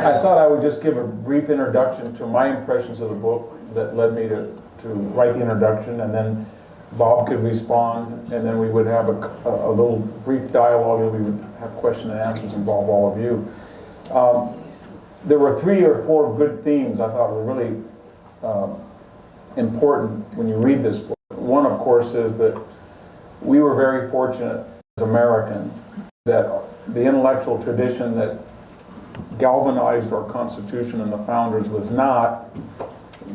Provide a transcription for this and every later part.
I thought I would just give a brief introduction to my impressions of the book that led me to write the introduction, and then Bob could respond, and then we would have a little brief dialogue, and we would have question and answers involve all of you. There were 3 or 4 good themes I thought were really important when you read this book. One, of course, is that we were very fortunate as Americans that the intellectual tradition that galvanized our Constitution and the founders was not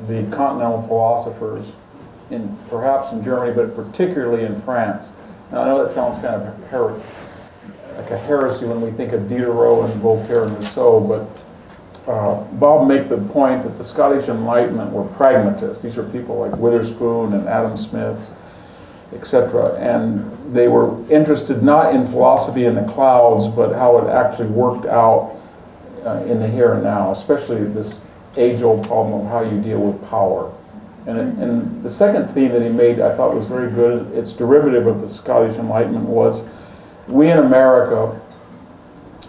the continental philosophers, perhaps in Germany, but particularly in France. Now, I know that sounds kind of like a heresy when we think of Diderot and Voltaire and Rousseau, but Bob made the point that the Scottish Enlightenment were pragmatists. These are people like Witherspoon and Adam Smith, etc. And they were interested not in philosophy in the clouds, but how it actually worked out in the here and now, especially this age-old problem of how you deal with power. And the second theme that he made I thought was very good. Its derivative of the Scottish Enlightenment was, we in America,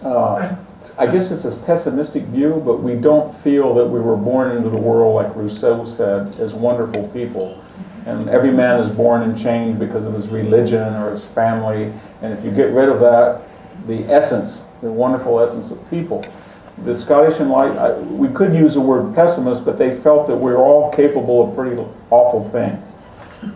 I guess it's a pessimistic view, but we don't feel that we were born into the world, like Rousseau said, as wonderful people. And every man is born and changed because of his religion or his family. And if you get rid of that, the essence, the wonderful essence of people. The Scottish Enlightenment, we could use the word pessimist, but they felt that we were all capable of pretty awful things.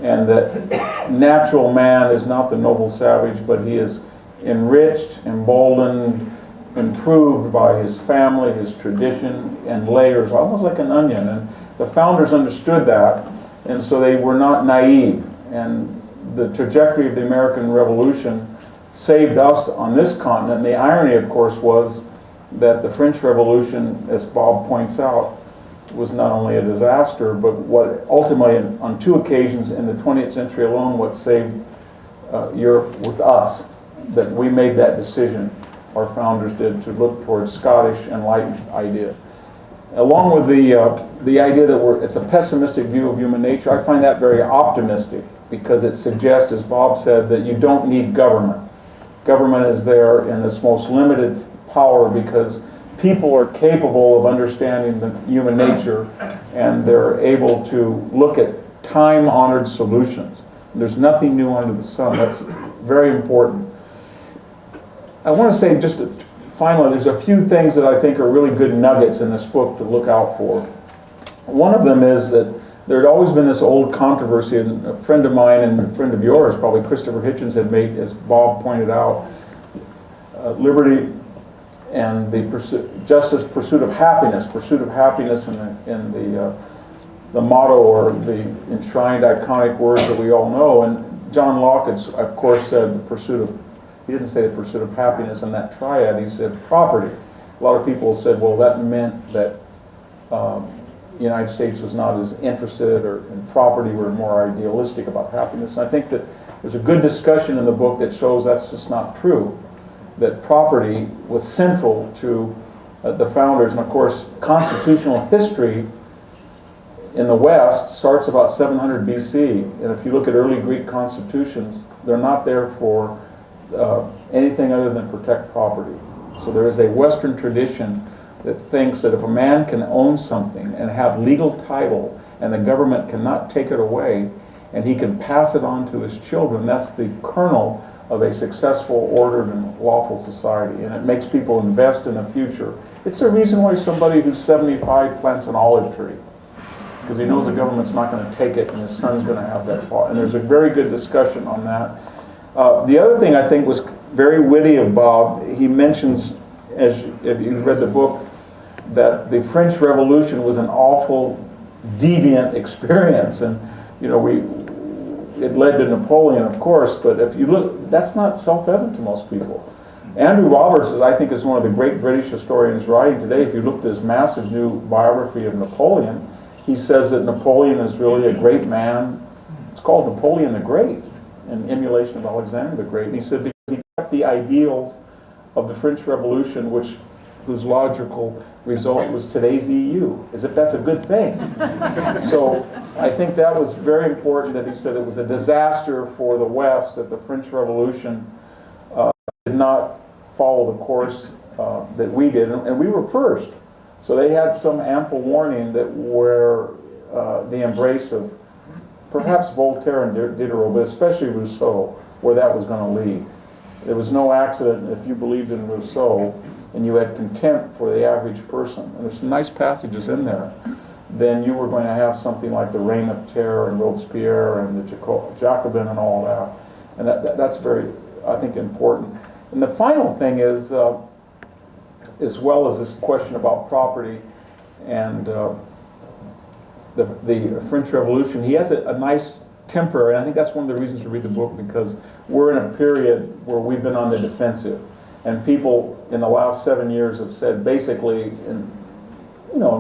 And that natural man is not the noble savage, but he is enriched, emboldened, improved by his family, his tradition, and layers, almost like an onion. And the founders understood that, and so they were not naive. And the trajectory of the American Revolution saved us on this continent. And the irony, of course, was that the French Revolution, as Bob points out, was not only a disaster, but what ultimately, on 2 occasions in the 20th century alone, what saved Europe was us, that we made that decision, our founders did, to look towards Scottish Enlightened idea. Along with the idea that it's a pessimistic view of human nature, I find that very optimistic, because it suggests, as Bob said, that you don't need government. Government is there in its most limited power because people are capable of understanding the human nature, and they're able to look at time-honored solutions. There's nothing new under the sun. That's very important. I want to say just finally, there's a few things that I think are really good nuggets in this book to look out for. One of them is that there had always been this old controversy, and a friend of mine and a friend of yours, probably Christopher Hitchens, had made, as Bob pointed out, liberty and the pursuit of happiness in the motto or the enshrined iconic words that we all know. And John Locke, of course, said he didn't say the pursuit of happiness in that triad, he said property. A lot of people said, well, that meant that the United States was not as interested in property, we're more idealistic about happiness. And I think that there's a good discussion in the book that shows that's just not true, that property was central to the founders. And of course, constitutional history in the West starts about 700 BC. And if you look at early Greek constitutions, they're not there for anything other than protect property. So there is a Western tradition that thinks that if a man can own something and have legal title and the government cannot take it away, and he can pass it on to his children, that's the kernel of a successful, ordered, and lawful society. And it makes people invest in the future. It's the reason why somebody who's 75 plants an olive tree, because he knows the government's not going to take it and his son's going to have that part. And there's a very good discussion on that. The other thing I think was very witty of Bob, he mentions, if you've read the book, that the French Revolution was an awful, deviant experience. And, you know, it led to Napoleon, of course, but if you look, that's not self-evident to most people. Andrew Roberts, I think, is one of the great British historians writing today. If you look at his massive new biography of Napoleon, he says that Napoleon is really a great man. It's called Napoleon the Great, an emulation of Alexander the Great. And he said because he kept the ideals of the French Revolution, whose logical result was today's EU, as if that's a good thing. So I think that was very important that he said it was a disaster for the West that the French Revolution did not follow the course that we did. And we were first. So they had some ample warning that where the embrace of perhaps Voltaire and Diderot, but especially Rousseau, where that was going to lead. There was no accident if you believed in Rousseau and you had contempt for the average person, and there's some nice passages in there, then you were going to have something like the Reign of Terror and Robespierre and the Jacobin and all that. And that's very, I think, important. And the final thing is, as well as this question about property and the French Revolution, he has a nice temper, and I think that's one of the reasons to read the book, because we're in a period where we've been on the defensive. And people in the last 7 years have said, basically, in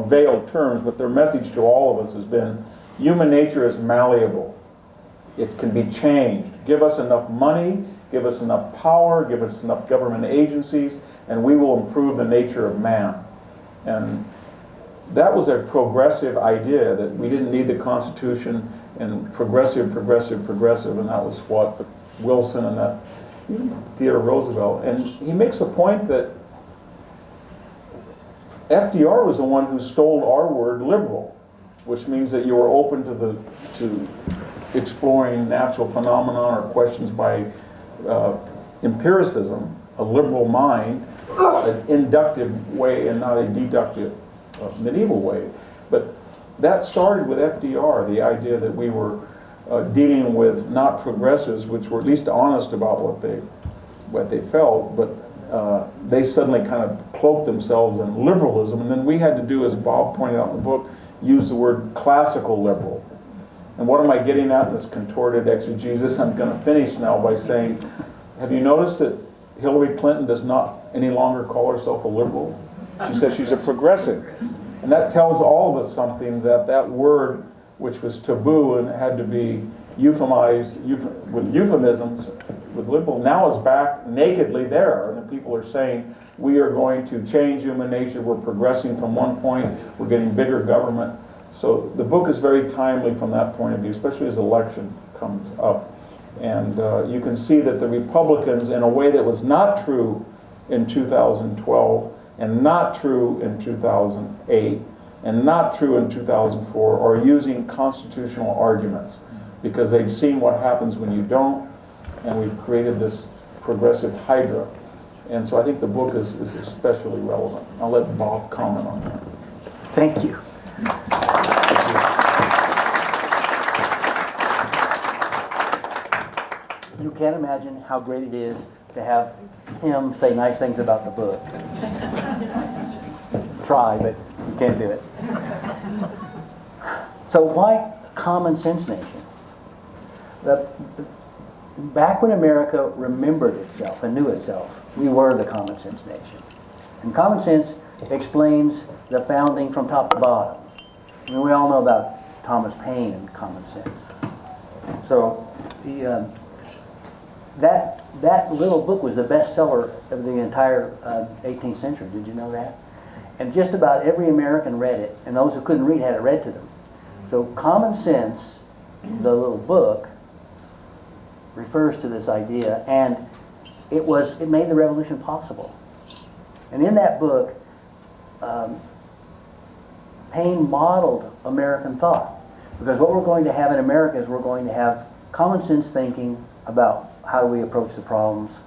veiled terms, but their message to all of us has been, human nature is malleable. It can be changed. Give us enough money, give us enough power, give us enough government agencies, and we will improve the nature of man. And that was a progressive idea, that we didn't need the Constitution, and progressive, and that was what Wilson and that Theodore Roosevelt. And he makes a point that FDR was the one who stole our word liberal, which means that you were open to exploring natural phenomena or questions by empiricism, a liberal mind, an inductive way and not a deductive medieval way. But that started with FDR, the idea that we were dealing with not progressives, which were at least honest about what they felt, but they suddenly kind of cloaked themselves in liberalism. And then we had to do, as Bob pointed out in the book, use the word classical liberal. And what am I getting at in this contorted exegesis? I'm going to finish now by saying, have you noticed that Hillary Clinton does not any longer call herself a liberal? She says she's a progressive. And that tells all of us something, that word, which was taboo and had to be euphemized with euphemisms, with liberal, now is back nakedly there. And the people are saying, we are going to change human nature, we're progressing from one point, we're getting bigger government. So the book is very timely from that point of view, especially as election comes up. And you can see that the Republicans, in a way that was not true in 2012, and not true in 2008, and not true in 2004, are using constitutional arguments, because they've seen what happens when you don't, and we've created this progressive hydra. And so I think the book is especially relevant. I'll let Bob comment on that. Thank you. You can't imagine how great it is to have him say nice things about the book. Try, but you can't do it. So why common sense nation? Back when America remembered itself and knew itself, we were the common sense nation. And common sense explains the founding from top to bottom. I mean, we all know about Thomas Paine and common sense. So that little book was the bestseller of the entire 18th century. Did you know that? And just about every American read it, and those who couldn't read had it read to them. So Common Sense, the little book, refers to this idea, and it made the revolution possible. And in that book, Paine modeled American thought, because what we're going to have in America is we're going to have common sense thinking about how do we approach the problems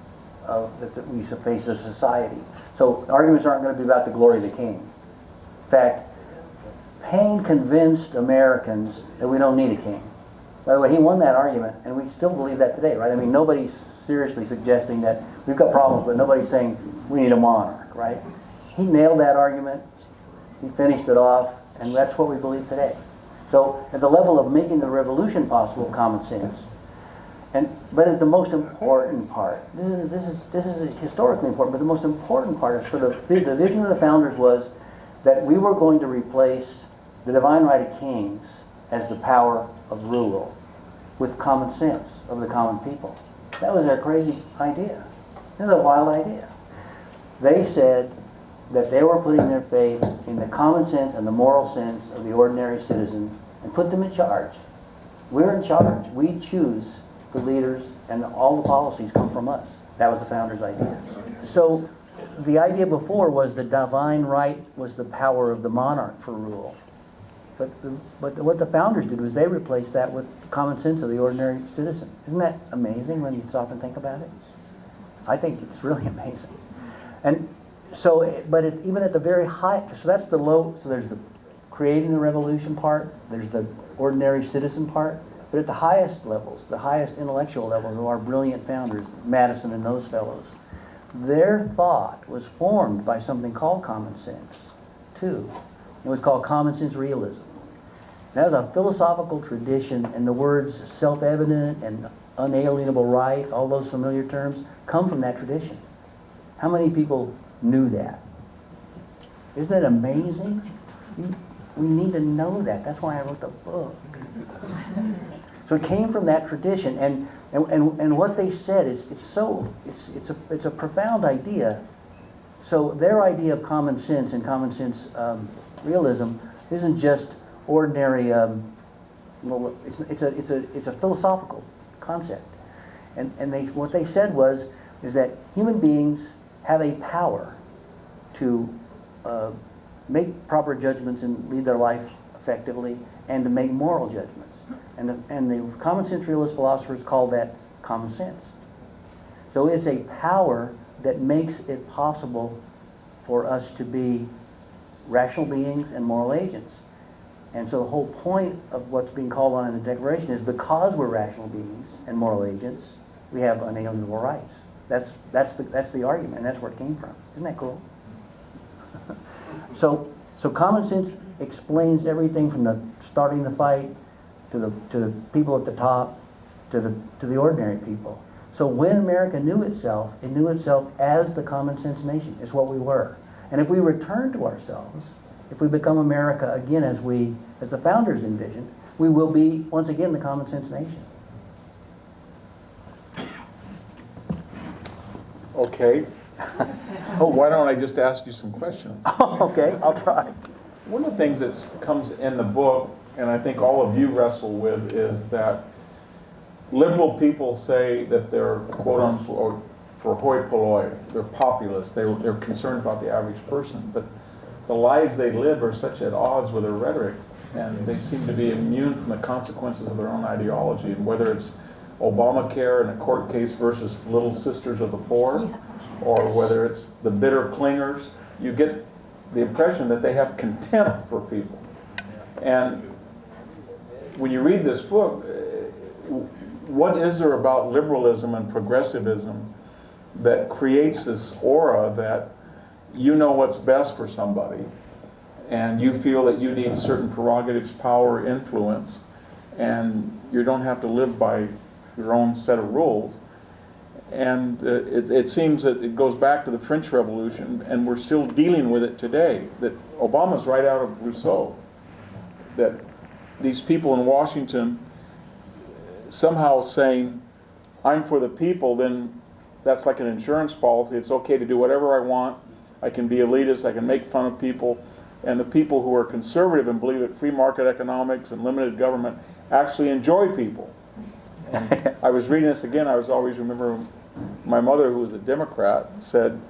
that we face as a society. So arguments aren't going to be about the glory of the king. In fact, Paine convinced Americans that we don't need a king. By the way, he won that argument, and we still believe that today, right? I mean, nobody's seriously suggesting that we've got problems, but nobody's saying we need a monarch, right? He nailed that argument, he finished it off, and that's what we believe today. So at the level of making the revolution possible, common sense. But at the most important part, this is historically important, but the most important part is for the vision of the founders was that we were going to replace the divine right of kings as the power of rule with common sense of the common people. That was their crazy idea. It was a wild idea. They said that they were putting their faith in the common sense and the moral sense of the ordinary citizen and put them in charge. We're in charge. We choose the leaders, and all the policies come from us. That was the founders' idea. So the idea before was the divine right was the power of the monarch for rule. But what the founders did was they replaced that with common sense of the ordinary citizen. Isn't that amazing when you stop and think about it? I think it's really amazing. And so, but even at the very high, so that's the low, so there's the creating the revolution part, there's the ordinary citizen part, but at the highest levels, the highest intellectual levels of our brilliant founders, Madison and those fellows, their thought was formed by something called common sense, too. It was called common sense realism. That was a philosophical tradition, and the words self-evident and unalienable right, all those familiar terms, come from that tradition. How many people knew that? Isn't that amazing? We need to know that. That's why I wrote the book. So it came from that tradition, and what they said is it's a profound idea. So their idea of common sense and common sense realism isn't just ordinary. Well, it's a philosophical concept, and what they said is that human beings have a power to make proper judgments and lead their life effectively, and to make moral judgments. And the common sense realist philosophers call that common sense. So it's a power that makes it possible for us to be rational beings and moral agents. And so the whole point of what's being called on in the Declaration is because we're rational beings and moral agents, we have unalienable rights. That's the argument, and that's where it came from. Isn't that cool? So common sense explains everything from the starting the fight to the people at the top to the ordinary people. So when America knew itself, it knew itself as the common sense nation. It's what we were. And if we return to ourselves, if we become America again as the founders envisioned, we will be once again the common sense nation. Okay. Oh, why don't I just ask you some questions? Okay, I'll try. One of the things that comes in the book, and I think all of you wrestle with, is that liberal people say that they're quote unquote for hoi polloi, they're populists, they're concerned about the average person, but the lives they live are such at odds with their rhetoric, and they seem to be immune from the consequences of their own ideology, and whether it's Obamacare in a court case versus Little Sisters of the Poor, or whether it's the bitter clingers, you get the impression that they have contempt for people. And when you read this book, what is there about liberalism and progressivism that creates this aura that you know what's best for somebody, and you feel that you need certain prerogatives, power, influence, and you don't have to live by your own set of rules? And it seems that it goes back to the French Revolution, and we're still dealing with it today. That Obama's right out of Rousseau. That these people in Washington somehow saying, I'm for the people, then that's like an insurance policy. It's okay to do whatever I want. I can be elitist, I can make fun of people. And the people who are conservative and believe that free market economics and limited government actually enjoy people. And I was reading this again, I was always remember my mother, who was a Democrat, said,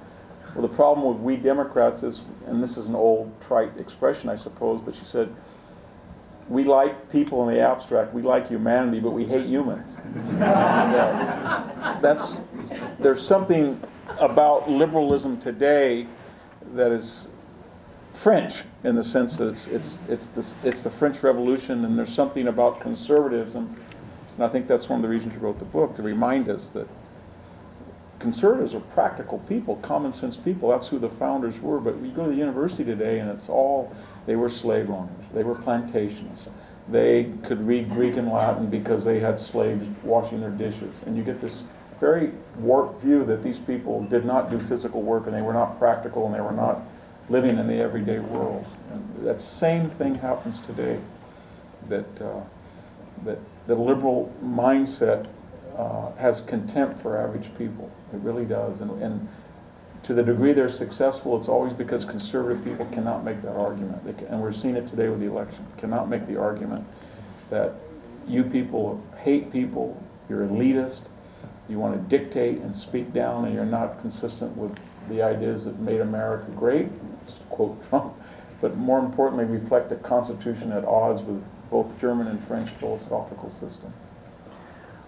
well, the problem with we Democrats is, and this is an old trite expression I suppose, but she said, we like people in the abstract, we like humanity, but we hate humans. And, there's something about liberalism today that is French, in the sense that it's the French Revolution, and there's something about conservatism. And I think that's one of the reasons you wrote the book, to remind us that conservatives are practical people, common sense people. That's who the founders were. But you go to the university today and it's all, they were slave owners, they were plantationists. They could read Greek and Latin because they had slaves washing their dishes. And you get this very warped view that these people did not do physical work, and they were not practical, and they were not living in the everyday world. And that same thing happens today, that the liberal mindset has contempt for average people. It really does. And to the degree they're successful, it's always because conservative people cannot make that argument. And we're seeing it today with the election. Cannot make the argument that you people hate people, you're elitist, you want to dictate and speak down, and you're not consistent with the ideas that made America great, to quote Trump, but more importantly reflect a constitution at odds with both German and French philosophical system.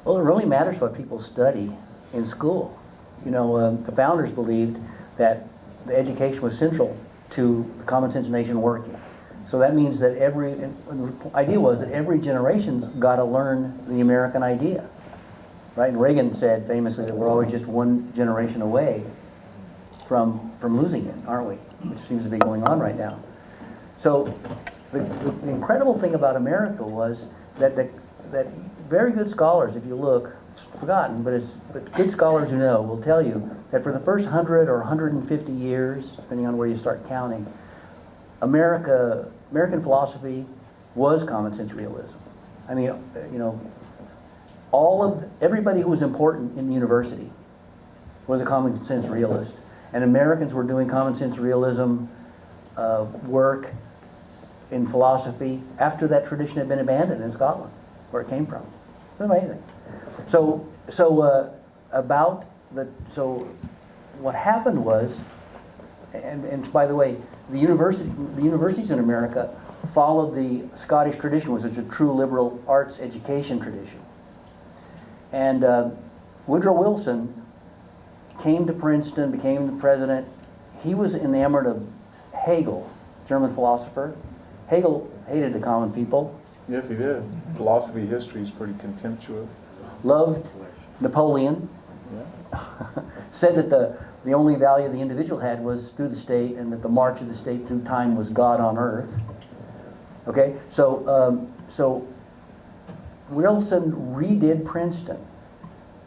Well, it really matters what people study in school. You know, the founders believed that the education was central to the common sense nation working. So that means that the idea was that every generation's got to learn the American idea, right? And Reagan said famously that we're always just one generation away from losing it, aren't we? Which seems to be going on right now. So the incredible thing about America was that that very good scholars, if you look, it's forgotten, but good scholars who know will tell you that for the first 100 or 150 years, depending on where you start counting, American philosophy was common sense realism. I mean, you know, everybody who was important in the university was a common sense realist, and Americans were doing common sense realism work in philosophy after that tradition had been abandoned in Scotland, where it came from. It's amazing. So what happened was, and by the way, the universities in America followed the Scottish tradition, which is a true liberal arts education tradition. And Woodrow Wilson came to Princeton, became the president. He was enamored of Hegel, German philosopher. Hegel hated the common people. Yes, he did. Philosophy history is pretty contemptuous. Loved Napoleon. Yeah. Said that the only value the individual had was through the state, and that the march of the state through time was God on earth. Okay, so Wilson redid Princeton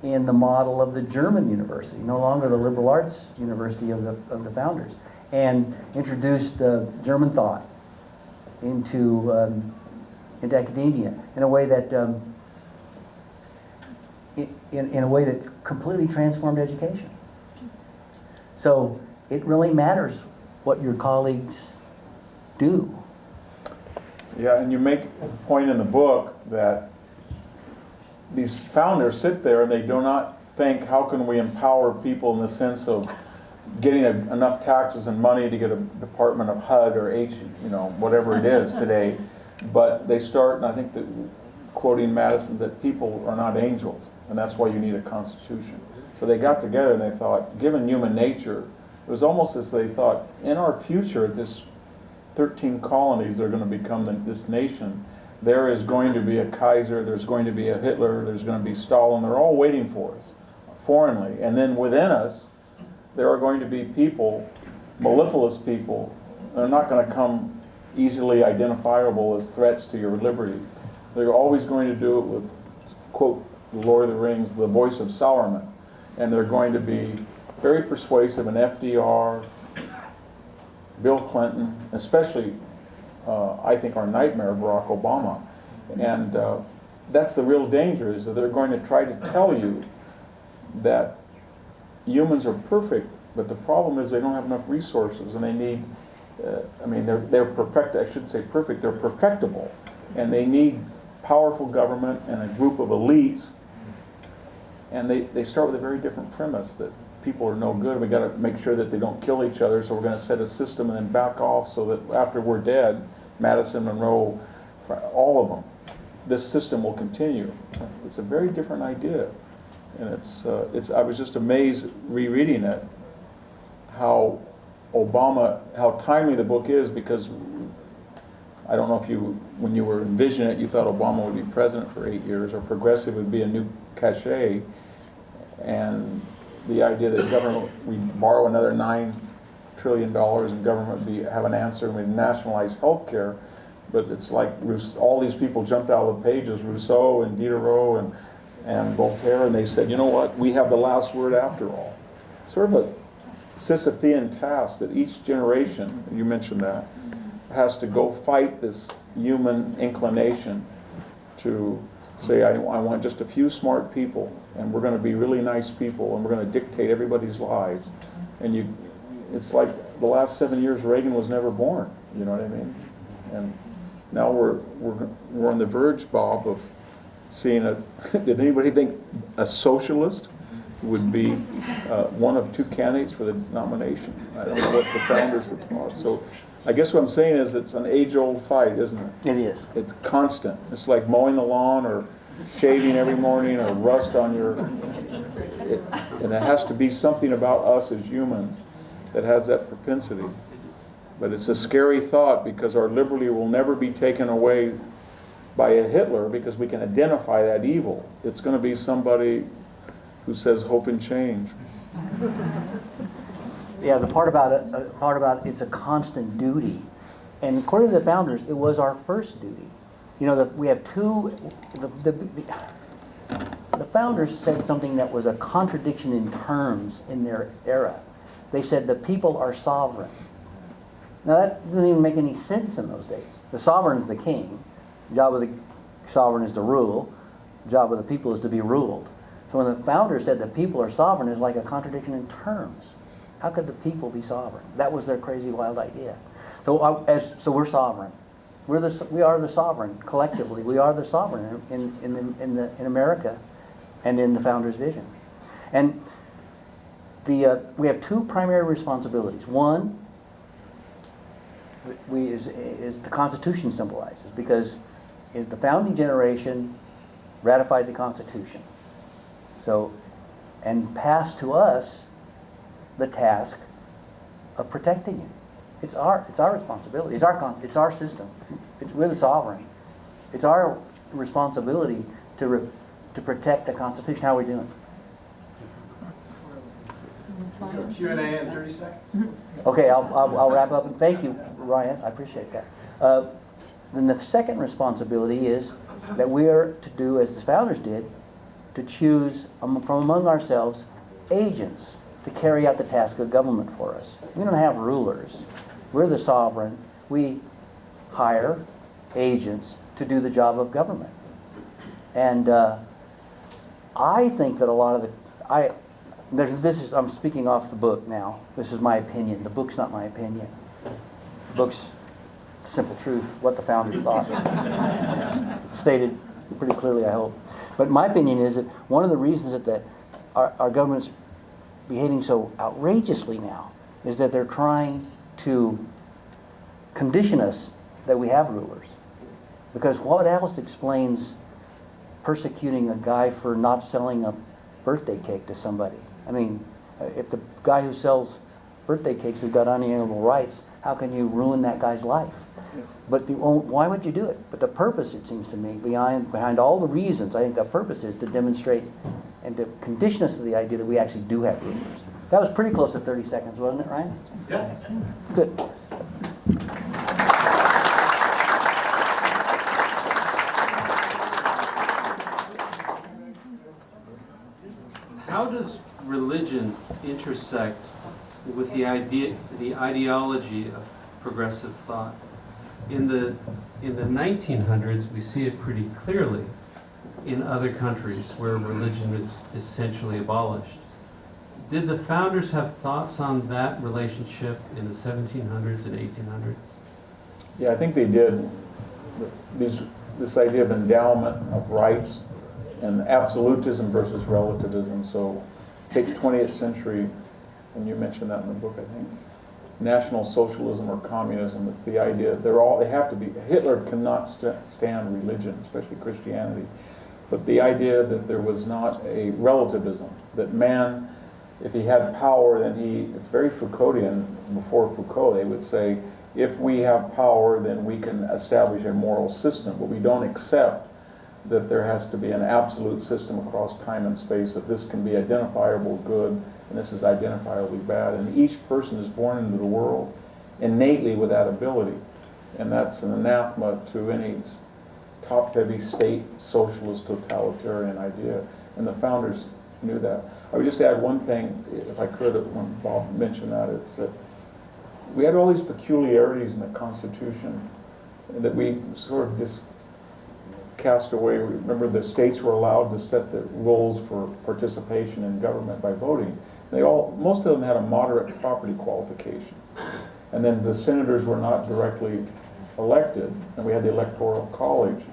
in the model of the German university, no longer the liberal arts university of the founders, and introduced German thought into academia in a way that in a way that completely transformed education. So it really matters what your colleagues do. Yeah, and you make a point in the book that these founders sit there and they do not think, how can we empower people in the sense of getting enough taxes and money to get a department of HUD or whatever it is today. But they start, and I think that, quoting Madison, that people are not angels, and that's why you need a constitution. So they got together and they thought, given human nature, it was almost as they thought, in our future, this 13 colonies that are going to become this nation, there is going to be a Kaiser, there's going to be a Hitler, there's going to be Stalin, they're all waiting for us, foreignly. And then within us, there are going to be people, mellifluous people, that are not going to come easily identifiable as threats to your liberty. They're always going to do it with, quote, the Lord of the Rings, the voice of Sauron. And they're going to be very persuasive, and FDR, Bill Clinton, especially, I think, our nightmare, Barack Obama. And that's the real danger, is that they're going to try to tell you that humans are perfect, but the problem is they don't have enough resources, and they need, they're perfect, I should say perfect, they're perfectible, and they need powerful government and a group of elites, and they start with a very different premise, that people are no good, we got to make sure that they don't kill each other, so we're going to set a system and then back off so that after we're dead, Madison, Monroe, all of them, this system will continue. It's a very different idea. And I was just amazed rereading it, how timely the book is, because I don't know if when you were envisioning it, you thought Obama would be president for 8 years, or progressive would be a new cachet, and the idea that government, we borrow another $9 trillion and government have an answer, and we nationalize health care. But it's like all these people jumped out of the pages, Rousseau and Diderot and Voltaire, and they said, you know what, we have the last word after all. Sort of a Sisyphean task that each generation, you mentioned that, has to go fight this human inclination to say, I want just a few smart people, and we're going to be really nice people, and we're going to dictate everybody's lives. And it's like the last 7 years, Reagan was never born, you know what I mean? And now we're on the verge, Bob, of seeing did anybody think a socialist would be one of two candidates for the nomination. I don't know what the founders were taught. So I guess what I'm saying is it's an age-old fight, isn't it? It is. It's constant. It's like mowing the lawn or shaving every morning or rust on your... and it has to be something about us as humans that has that propensity. But it's a scary thought because our liberty will never be taken away by a Hitler because we can identify that evil. It's going to be somebody who says hope and change. Yeah, the part about it's a constant duty. And according to the founders, it was our first duty. You know, we have two... The founders said something that was a contradiction in terms in their era. They said the people are sovereign. Now that doesn't even make any sense in those days. The sovereign's the king. The job of the sovereign is to rule. The job of the people is to be ruled. So when the founders said the people are sovereign, it's like a contradiction in terms. How could the people be sovereign? That was their crazy, wild idea. So so we're sovereign. We are the sovereign collectively. We are the sovereign in America, and in the founders' vision. And we have two primary responsibilities. One is the Constitution symbolizes, because the founding generation ratified the Constitution. So, and passed to us the task of protecting it. It's our responsibility. It's our system. We're the sovereign. It's our responsibility to protect the Constitution. How are we doing? Q&A in 30 seconds. Okay, I'll wrap up, and thank you, Ryan. I appreciate that. Then the second responsibility is that we are to do, as the founders did, to choose from among ourselves agents to carry out the task of government for us. We don't have rulers. We're the sovereign. We hire agents to do the job of government. And I think that a lot of I'm speaking off the book now. This is my opinion. The book's not my opinion. The book's simple truth, what the founders thought. Stated pretty clearly, I hope. But my opinion is that one of the reasons that our government's behaving so outrageously now is that they're trying to condition us that we have rulers. Because what else explains persecuting a guy for not selling a birthday cake to somebody? I mean, if the guy who sells birthday cakes has got unalienable rights, how can you ruin that guy's life? But why would you do it? But the purpose, it seems to me, behind all the reasons, I think the purpose is to demonstrate and to condition us to the idea that we actually do have rulers. That was pretty close to 30 seconds, wasn't it, Ryan? Yeah. Good. How does religion intersect with the ideology of progressive thought? In the 1900s, we see it pretty clearly in other countries where religion is essentially abolished. Did the founders have thoughts on that relationship in the 1700s and 1800s? Yeah, I think they did. This idea of endowment of rights and absolutism versus relativism. So take 20th century, and you mentioned that in the book, I think. National socialism or communism. It's the idea they have to be. Hitler cannot stand religion, especially Christianity. But the idea that there was not a relativism, that man, if he had power, then it's very Foucauldian. Before Foucault, they would say, if we have power, then we can establish a moral system. But we don't accept that there has to be an absolute system across time and space, that this can be identifiable good and this is identifiably bad. And each person is born into the world innately with that ability. And that's an anathema to any top-heavy state, socialist, totalitarian idea. And the founders knew that. I would just add one thing, if I could, when Bob mentioned that, it's that we had all these peculiarities in the Constitution that we sort of just cast away. Remember, the states were allowed to set the rules for participation in government by voting. Most of them had a moderate property qualification. And then the senators were not directly elected, and we had the electoral college.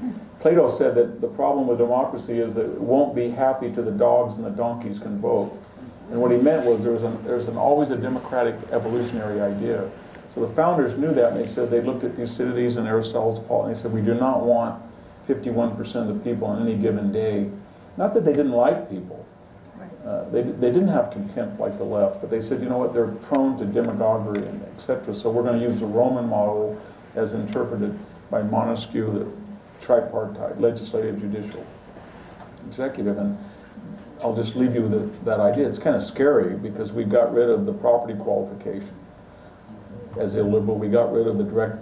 Plato said that the problem with democracy is that it won't be happy till the dogs and the donkeys can vote. And what he meant was there's always a democratic evolutionary idea. So the founders knew that, and they said, they looked at Thucydides and Aristotle's and they said, we do not want 51% of the people on any given day. Not that they didn't like people. They didn't have contempt like the left, but they said, you know what, they're prone to demagoguery and etc. So we're going to use the Roman model as interpreted by Montesquieu, the tripartite, legislative, judicial, executive. And I'll just leave you with that idea. It's kind of scary because we got rid of the property qualification as illiberal. We got rid of the direct,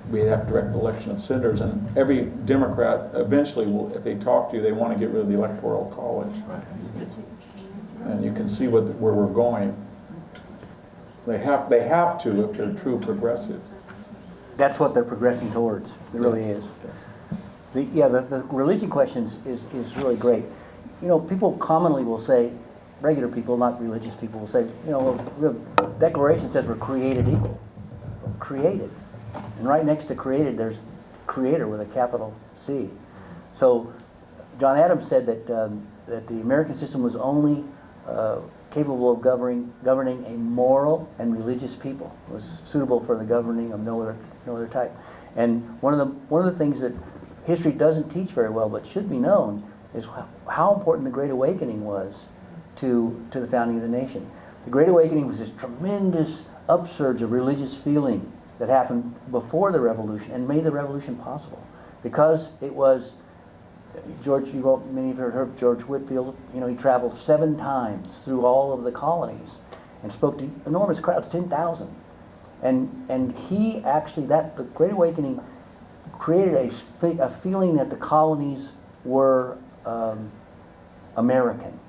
we have direct election of senators, and every Democrat eventually will, if they talk to you, they want to get rid of the Electoral College. And you can see where we're going. They have to if they're true progressives. That's what they're progressing towards. It really is. The religion questions is really great. You know, people commonly will say, regular people, not religious people, will say, you know, well, the Declaration says we're created equal. Created. And right next to created, there's creator with a capital C. So John Adams said that the American system was only capable of governing a moral and religious people. It was suitable for the governing of no other type. And one of the things that history doesn't teach very well, but should be known, is how important the Great Awakening was to the founding of the nation. The Great Awakening was this tremendous upsurge of religious feeling that happened before the Revolution and made the Revolution possible. Because it was, many of you have heard of George Whitefield. You know, he traveled 7 times through all of the colonies and spoke to enormous crowds, 10,000. And he actually, the Great Awakening created a feeling that the colonies were American.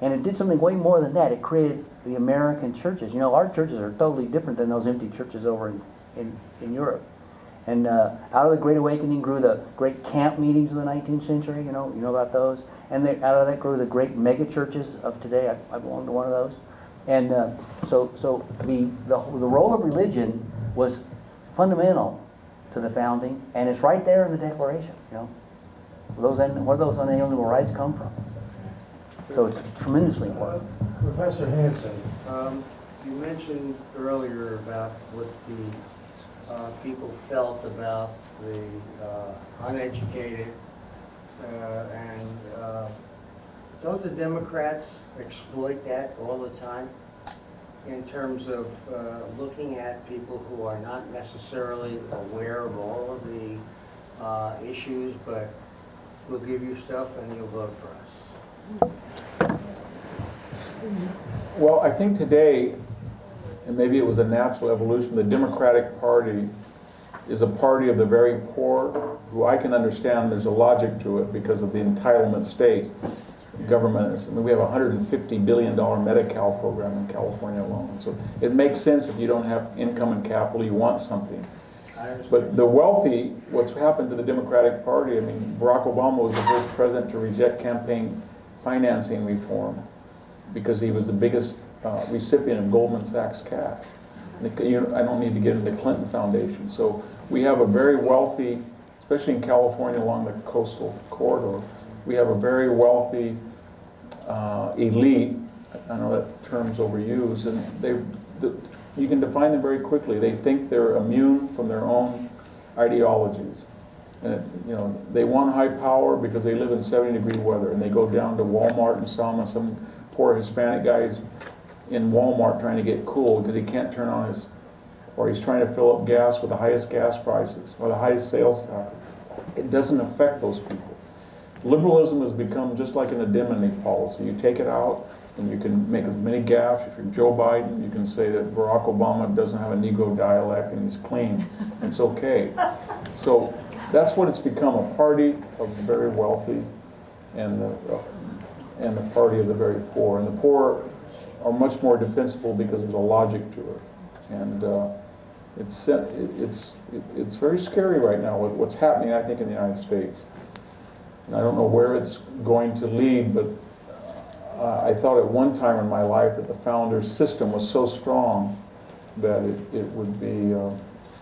And it did something way more than that. It created the American churches. You know, our churches are totally different than those empty churches over in Europe. And out of the Great Awakening grew the great camp meetings of the 19th century. You know about those. And out of that grew the great mega churches of today. I belong to one of those. And so the role of religion was fundamental to the founding, and it's right there in the Declaration. You know, where those unalienable rights come from. So it's tremendously important. Professor Hanson, You mentioned earlier about what the people felt about the uneducated, and don't the Democrats exploit that all the time in terms of looking at people who are not necessarily aware of all of the issues, but we'll give you stuff and you'll vote for us? Well, I think today, and maybe it was a natural evolution, the Democratic Party is a party of the very poor, who I can understand there's a logic to it because of the entitlement state government is. I mean, we have a $150 billion Medi-Cal program in California alone. So it makes sense if you don't have income and capital, you want something. But the wealthy, what's happened to the Democratic Party, I mean, Barack Obama was the first president to reject campaign financing reform because he was the biggest recipient of Goldman Sachs cash. I don't need to get into the Clinton Foundation. So we have a very wealthy, especially in California along the coastal corridor, we have a very wealthy elite. I know that term's overused, and you can define them very quickly. They think they're immune from their own ideologies. And they want high power because they live in 70-degree weather, and they go down to Walmart and Selma. Some poor Hispanic guy's in Walmart trying to get cool because he can't turn on or he's trying to fill up gas with the highest gas prices or the highest sales tax. It doesn't affect those people. Liberalism has become just like an indemnity policy. You take it out, and you can make as many gaffes. If you're Joe Biden, you can say that Barack Obama doesn't have a Negro dialect and he's clean. It's okay. So that's what it's become, a party of the very wealthy and the party of the very poor. And the poor are much more defensible because there's a logic to it. And it's very scary right now with what's happening, I think, in the United States. And I don't know where it's going to lead, but I thought at one time in my life that the founder's system was so strong that it would be,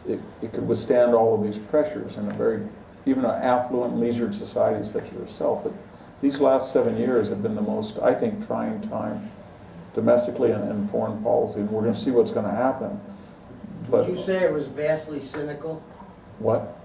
it could withstand all of these pressures in a very even an affluent, leisured society such as yourself. But these last 7 years have been the most, I think, trying time domestically and in foreign policy, and we're going to see what's going to happen. Would you say it was vastly cynical? What?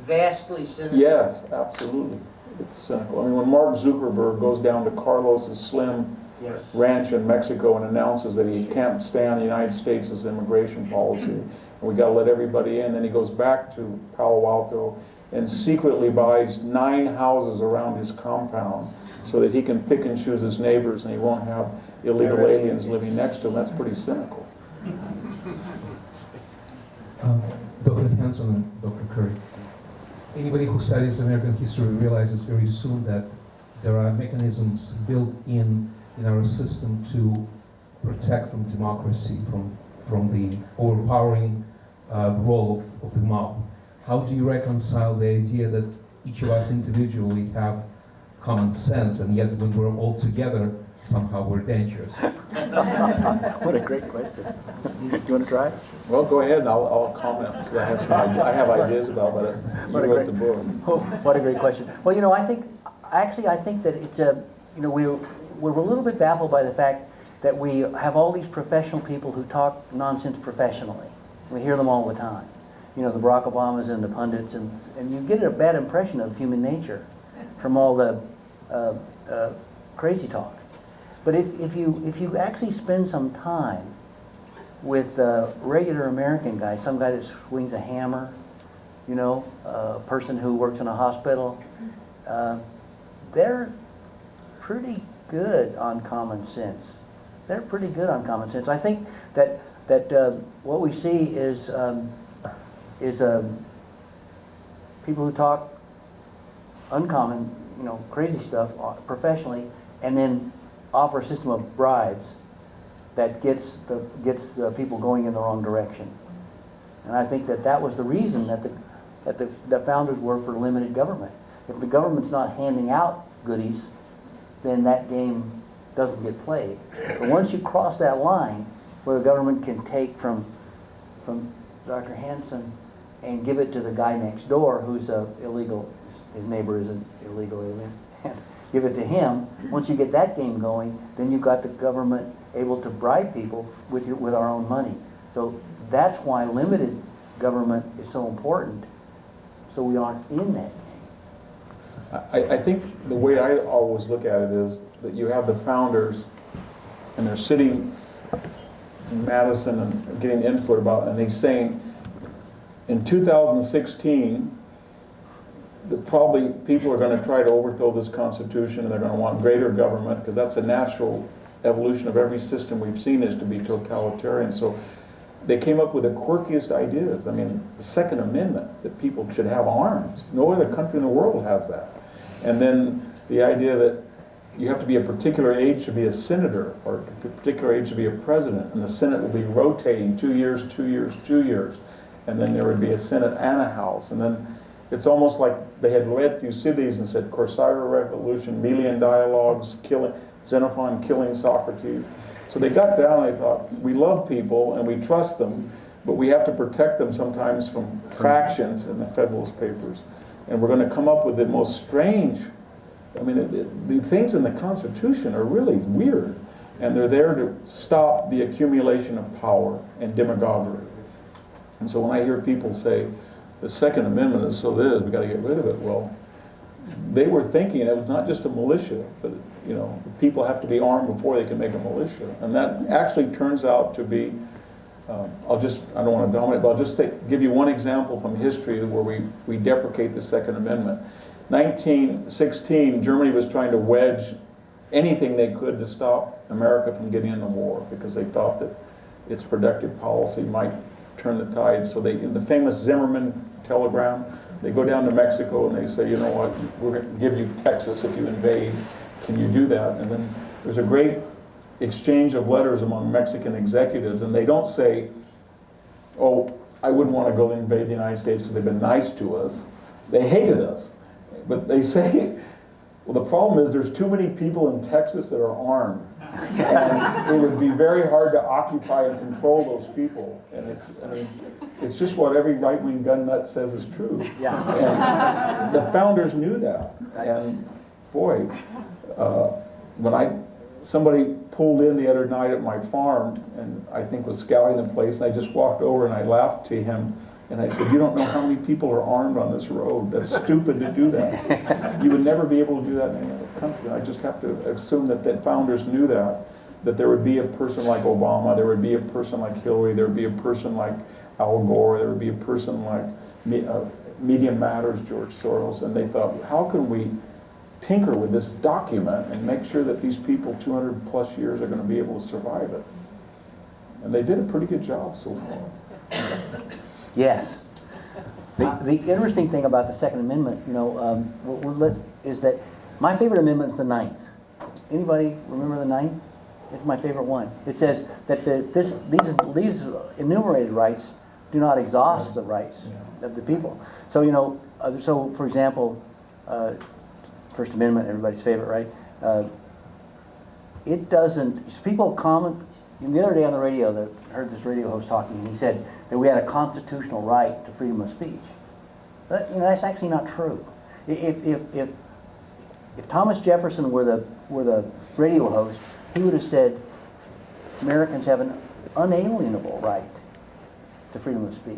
Vastly cynical? Yes, absolutely. It's cynical. I mean, when Mark Zuckerberg goes down to Carlos's Slim Yes. ranch in Mexico and announces that he can't stand the United States' immigration policy, and we got to let everybody in, then he goes back to Palo Alto and secretly buys 9 houses around his compound so that he can pick and choose his neighbors and he won't have illegal aliens living next to him. That's pretty cynical. Dr. Hanson and Dr. Curry, anybody who studies American history realizes very soon that there are mechanisms built in our system to protect from democracy, from the overpowering role of the mob. How do you reconcile the idea that each of us individually have common sense, and yet when we're all together, somehow we're dangerous? What a great question. Do you want to try? Well, go ahead and I'll comment, because I have ideas about it. You wrote the book. Oh, what a great question. Well, you know, I think that it's you know, we're a little bit baffled by the fact that we have all these professional people who talk nonsense professionally. We hear them all the time. You know, the Barack Obamas and the pundits, and you get a bad impression of human nature from all the crazy talk. But if you actually spend some time with a regular American guy, some guy that swings a hammer, you know, a person who works in a hospital, they're pretty good on common sense. They're pretty good on common sense. I think that what we see is people who talk uncommon, you know, crazy stuff professionally, and then offer a system of bribes that gets people going in the wrong direction. And I think that was the reason that the founders were for limited government. If the government's not handing out goodies, then that game doesn't get played. But once you cross that line where the government can take from Dr. Hanson and give it to the guy next door who's illegal, his neighbor is an illegal alien, give it to him, once you get that game going, then you've got the government able to bribe people with our own money. So that's why limited government is so important, so we aren't in that game. I think the way I always look at it is that you have the founders, and they're sitting in Madison and getting input about it, and they're saying, in 2016, probably people are going to try to overthrow this Constitution, and they're going to want greater government, because that's a natural evolution of every system we've seen is to be totalitarian. So they came up with the quirkiest ideas. I mean, the Second Amendment, that people should have arms. No other country in the world has that. And then the idea that you have to be a particular age to be a senator, or a particular age to be a president, and the Senate will be rotating 2 years, 2 years, 2 years. And then there would be a Senate and a House. And then it's almost like they had led through cities and said, Corsara Revolution, Melian dialogues, Xenophon killing Socrates. So they got down and they thought, we love people and we trust them, but we have to protect them sometimes from factions in the Federalist Papers. And we're going to come up with the most strange, I mean, the things in the Constitution are really weird. And they're there to stop the accumulation of power and demagoguery. And so when I hear people say, the Second Amendment is so this, we got to get rid of it, well, they were thinking it was not just a militia, but you know, the people have to be armed before they can make a militia. And that actually turns out to be, I don't want to dominate, but I'll just give you one example from history where we deprecate the Second Amendment. 1916, Germany was trying to wedge anything they could to stop America from getting in the war, because they thought that its productive policy might turn the tide. So the famous Zimmerman telegram, they go down to Mexico and they say, you know what, we're going to give you Texas if you invade. Can you do that? And then there's a great exchange of letters among Mexican executives, and they don't say, oh, I wouldn't want to go invade the United States because they've been nice to us. They hated us. But they say, well, the problem is there's too many people in Texas that are armed. And it would be very hard to occupy and control those people. And it's just what every right-wing gun nut says is true. Yeah. And the founders knew that. And boy, when somebody pulled in the other night at my farm, and I think was scouting the place, and I just walked over and I laughed to him, and I said, "You don't know how many people are armed on this road. That's stupid to do that. You would never be able to do that in any other country." I just have to assume that the founders knew that there would be a person like Obama, there would be a person like Hillary, there would be a person like Al Gore, there would be a person like Media Matters, George Soros, and they thought, how can we tinker with this document and make sure that these people 200 plus years are going to be able to survive it? And they did a pretty good job so far. Yes. The interesting thing about the Second Amendment, is that my favorite amendment is the 9th. Anybody remember the 9th? It's my favorite one. It says that these enumerated rights do not exhaust the rights of the people. So, so for example, First Amendment, everybody's favorite, right? It doesn't, people comment, the other day on the radio, I heard this radio host talking, and he said that we had a constitutional right to freedom of speech. But, that's actually not true. If Thomas Jefferson were the radio host, he would have said Americans have an unalienable right to freedom of speech.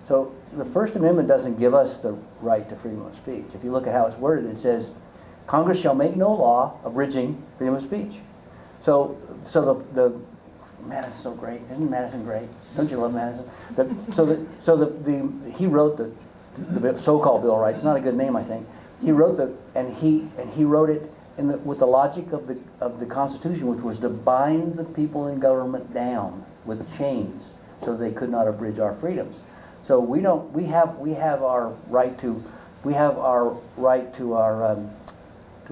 So the First Amendment doesn't give us the right to freedom of speech. If you look at how it's worded, it says, Congress shall make no law abridging freedom of speech. So Madison's so great. Isn't Madison great? Don't you love Madison? He wrote the so-called Bill of Rights. Not a good name, I think. He wrote he wrote it with the logic of the Constitution, which was to bind the people in government down with chains, so they could not abridge our freedoms. So we have our right to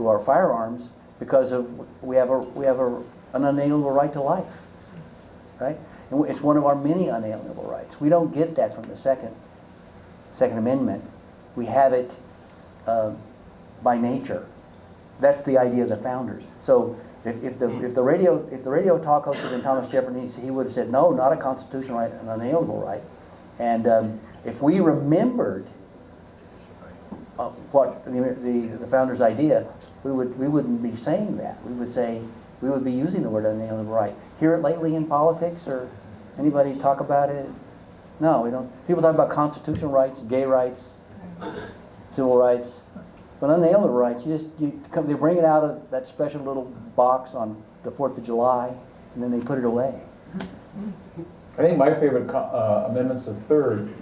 our firearms because we have an unalienable right to life, right? And it's one of our many unalienable rights. We don't get that from the Second Amendment. We have it by nature. That's the idea of the founders. So if the radio talk host had been Thomas Jefferson, he would have said, no, not a constitutional right, an unalienable right. And if we remembered what the founders' idea, we wouldn't be saying that. We would be using the word unalienable right. Hear it lately in politics, or anybody talk about it? No, we don't. People talk about constitutional rights, gay rights, civil rights. But unalienable rights, they bring it out of that special little box on the 4th of July, and then they put it away. I think my favorite amendment's the 3rd.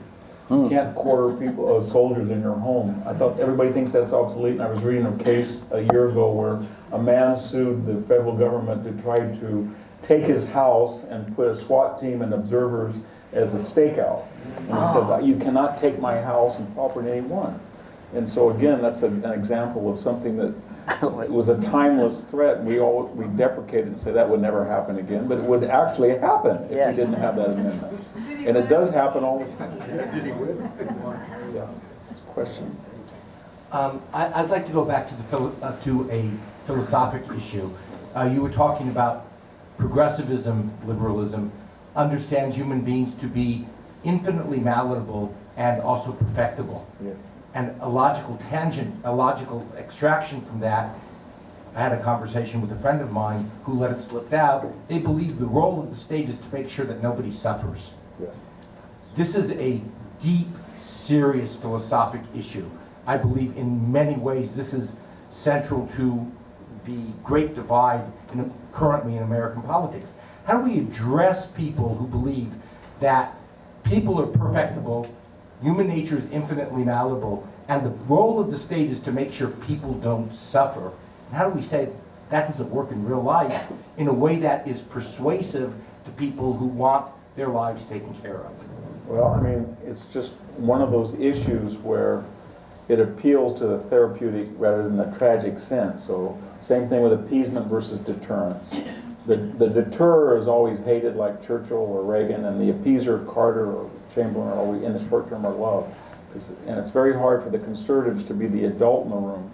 You can't quarter people, soldiers in your home. I thought everybody thinks that's obsolete, and I was reading a case a year ago where a man sued the federal government to try to take his house and put a SWAT team and observers as a stakeout. And he said, you cannot take my house and property anyone. And so again, that's an example of something that was a timeless threat. We deprecate it and say that would never happen again, but it would actually happen if we didn't have that amendment. And it does happen all the time. Did he win? Yeah. Questions? I'd like to go back to a philosophic issue. You were talking about progressivism, liberalism, understands human beings to be infinitely malleable and also perfectible. Yes. And a logical tangent, a logical extraction from that, I had a conversation with a friend of mine who let it slip out. They believe the role of the state is to make sure that nobody suffers. Yes. This is a deep, serious philosophic issue. I believe in many ways this is central to the great divide currently in American politics. How do we address people who believe that people are perfectible, human nature is infinitely malleable, and the role of the state is to make sure people don't suffer? And how do we say that doesn't work in real life in a way that is persuasive to people who want their lives taken care of? Well, I mean, it's just one of those issues where it appeals to the therapeutic rather than the tragic sense. So same thing with appeasement versus deterrence. The deterrer is always hated, like Churchill or Reagan, and the appeaser, Carter or Chamberlain, are always in the short term are loved. And it's very hard for the conservatives to be the adult in the room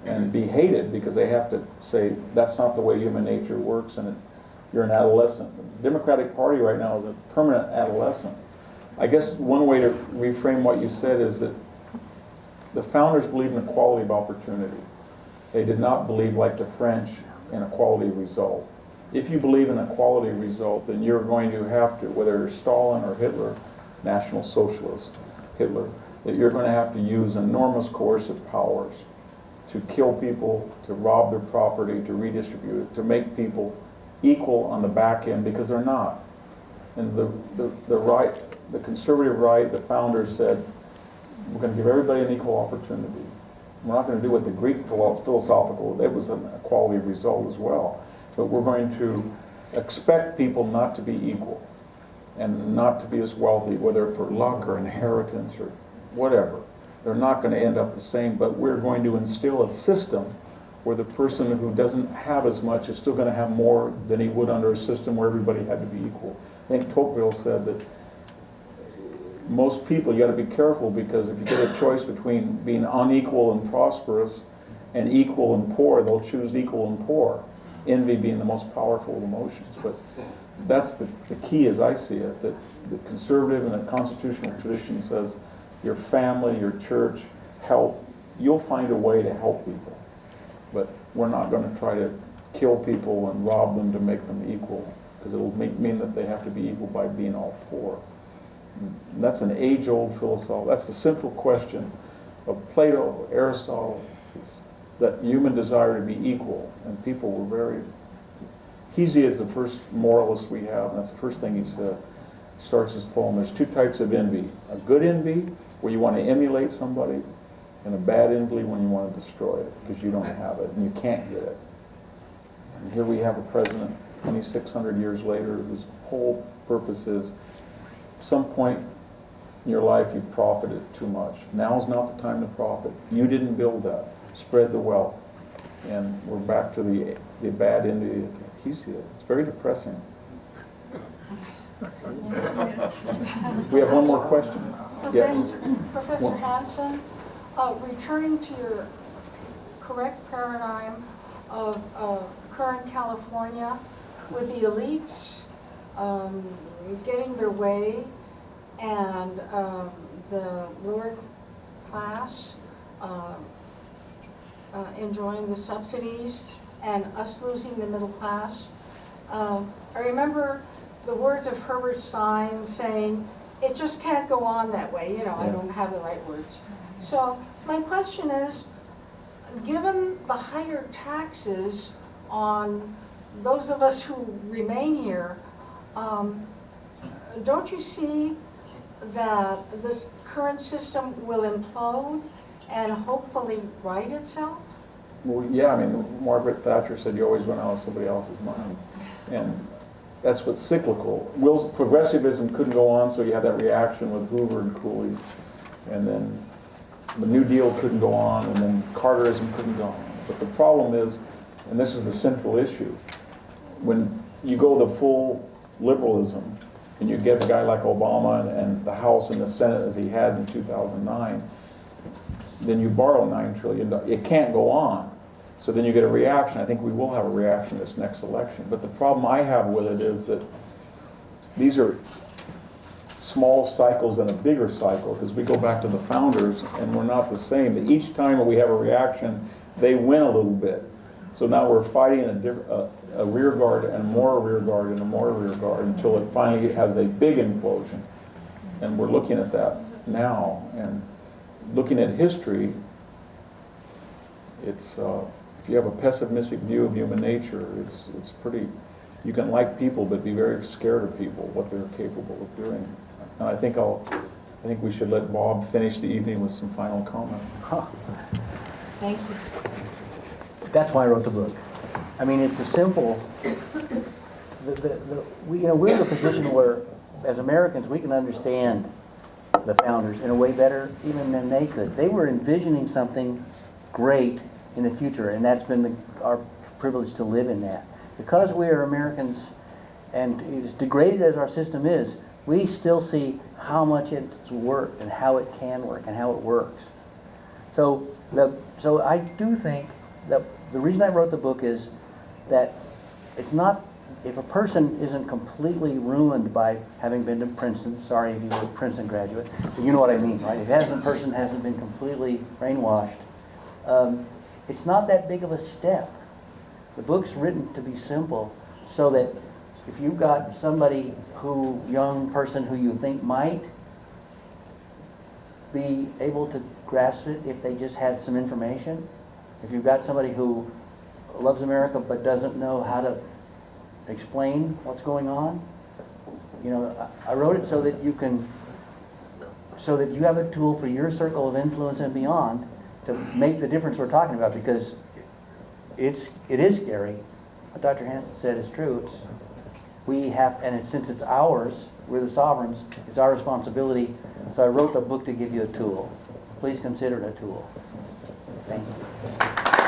and be hated because they have to say that's not the way human nature works, and you're an adolescent. The Democratic Party right now is a permanent adolescent. I guess one way to reframe what you said is that the founders believed in equality of opportunity. They did not believe, like the French, in equality of result. If you believe in equality of result, then you're going to have to, whether you're Stalin or Hitler, National Socialist Hitler, that you're going to have to use enormous coercive powers to kill people, to rob their property, to redistribute it, to make people equal on the back end, because they're not. And the right, the conservative right, the founders said, we're going to give everybody an equal opportunity. We're not going to do what the Greek philosophical, it was an equality of result as well. But we're going to expect people not to be equal and not to be as wealthy, whether for luck or inheritance or whatever. They're not going to end up the same, but we're going to instill a system where the person who doesn't have as much is still going to have more than he would under a system where everybody had to be equal. I think Tocqueville said that most people, you got to be careful, because if you get a choice between being unequal and prosperous and equal and poor, they'll choose equal and poor. Envy being the most powerful of emotions. But that's the key as I see it, that the conservative and the constitutional tradition says your family, your church, help. You'll find a way to help people. But we're not going to try to kill people and rob them to make them equal, because it'll mean that they have to be equal by being all poor. And that's an age-old philosophy. That's the central question of Plato, Aristotle, is that human desire to be equal. And people were very... Hesiod is the first moralist we have, and that's the first thing he said. He starts his poem. There's two types of envy. A good envy, where you want to emulate somebody, and a bad envy when you want to destroy it, because you don't have it, and you can't get it. And here we have a president, 2,600 years later, whose whole purpose is, some point in your life you profited too much. Now's not the time to profit. You didn't build that. Spread the wealth. And we're back to the bad envy of Hesiod. It's very depressing. We have one more question. Professor Hanson, returning to your correct paradigm of current California, with the elites getting their way and the lower class enjoying the subsidies and us losing the middle class. I remember the words of Herbert Stein saying, it just can't go on that way. You know, I don't have the right words. So my question is, given the higher taxes on those of us who remain here, don't you see that this current system will implode and hopefully right itself? Well, yeah, I mean, Margaret Thatcher said you always run out of somebody else's money. And that's what's cyclical. Progressivism couldn't go on, so you had that reaction with Hoover and Cooley. And then the New Deal couldn't go on, and then Carterism couldn't go on. But the problem is, and this is the central issue, when you go the full liberalism, and you get a guy like Obama and the House and the Senate as he had in 2009, then you borrow $9 trillion. It can't go on. So then you get a reaction. I think we will have a reaction this next election. But the problem I have with it is that these are small cycles and a bigger cycle, because we go back to the founders and we're not the same. Each time we have a reaction, they win a little bit. So now we're fighting a rear guard and more rear guard and a more rear guard until it finally has a big implosion. And we're looking at that now. And looking at history, it's if you have a pessimistic view of human nature, it's pretty. You can like people, but be very scared of people, what they're capable of doing. And I think we should let Bob finish the evening with some final comment. Thank you. That's why I wrote the book. I mean, it's a simple. We're in a position where, as Americans, we can understand the founders in a way better even than they could. They were envisioning something great in the future, and that's been our privilege to live in that. Because we are Americans, and as degraded as our system is, we still see how much it's worked and how it can work and how it works. So I do think the reason I wrote the book is that it's not, if a person isn't completely ruined by having been to Princeton, sorry if you were a Princeton graduate, but you know what I mean, right? If a person hasn't been completely brainwashed, it's not that big of a step. The book's written to be simple, so that if you've got somebody young person who you think might be able to grasp it if they just had some information, if you've got somebody who loves America but doesn't know how to explain what's going on, you know, I wrote it so that you have a tool for your circle of influence and beyond to make the difference we're talking about, because it is scary. What Dr. Hanson said is true. Since it's ours, we're the sovereigns, it's our responsibility. So I wrote the book to give you a tool. Please consider it a tool. Thank you.